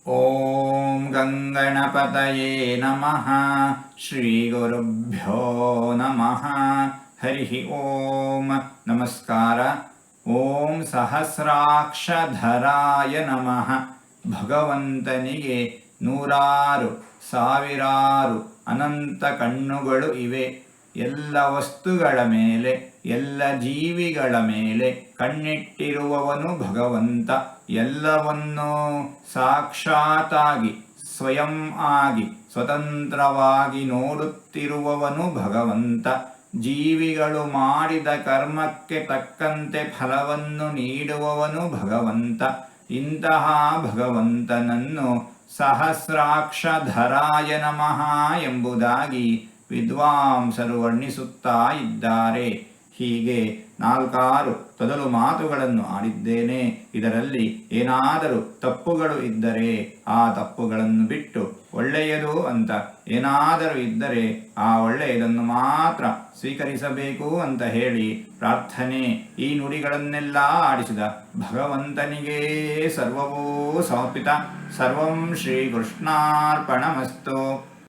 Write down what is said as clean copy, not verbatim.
ಓಂ ಗಂಗಣಪತಯೇ ನಮಃ. ಶ್ರೀ ಗುರುಭ್ಯೋ ನಮಃ. ಹರಿ ಓಂ. ನಮಸ್ಕಾರ. ಓಂ ಸಹಸ್ರಾಕ್ಷಧರಾಯ ನಮಃ. ಭಗವಂತನಿಗೆ ನೂರಾರು ಸಾವಿರಾರು ಅನಂತ ಕಣ್ಣುಗಳು ಇವೆ. ಎಲ್ಲ ವಸ್ತುಗಳ ಮೇಲೆ, ಎಲ್ಲ ಜೀವಿಗಳ ಮೇಲೆ ಕಣ್ಣಿಟ್ಟಿರುವವನು ಭಗವಂತ. ಎಲ್ಲವನ್ನೂ ಸಾಕ್ಷಾತ್ತಾಗಿ ಸ್ವಯಂ ಆಗಿ ಸ್ವತಂತ್ರವಾಗಿ ನೋಡುತ್ತಿರುವವನು ಭಗವಂತ. ಜೀವಿಗಳು ಮಾಡಿದ ಕರ್ಮಕ್ಕೆ ತಕ್ಕಂತೆ ಫಲವನ್ನು ನೀಡುವವನು ಭಗವಂತ. ಇಂತಹ ಭಗವಂತನನ್ನು ಸಹಸ್ರಾಕ್ಷಧರಾಯ ನಮಃ ಎಂಬುದಾಗಿ ವಿದ್ವಾಂಸರು ವರ್ಣಿಸುತ್ತಾ ಇದ್ದಾರೆ. ಹೀಗೆ ನಾಲ್ಕಾರು ತೊದಲು ಮಾತುಗಳನ್ನು ಆಡಿದ್ದೇನೆ. ಇದರಲ್ಲಿ ಏನಾದರೂ ತಪ್ಪುಗಳು ಇದ್ದರೆ ಆ ತಪ್ಪುಗಳನ್ನು ಬಿಟ್ಟು ಒಳ್ಳೆಯದು ಅಂತ ಏನಾದರೂ ಇದ್ದರೆ ಆ ಒಳ್ಳೆಯದನ್ನು ಮಾತ್ರ ಸ್ವೀಕರಿಸಬೇಕು ಅಂತ ಹೇಳಿ ಪ್ರಾರ್ಥನೆ. ಈ ನುಡಿಗಳನ್ನೆಲ್ಲ ಆಡಿಸಿದ ಭಗವಂತನಿಗೇ ಸರ್ವವೂ ಸಮರ್ಪಿತ. ಸರ್ವಂ ಶ್ರೀಕೃಷ್ಣಾರ್ಪಣಮಸ್ತು.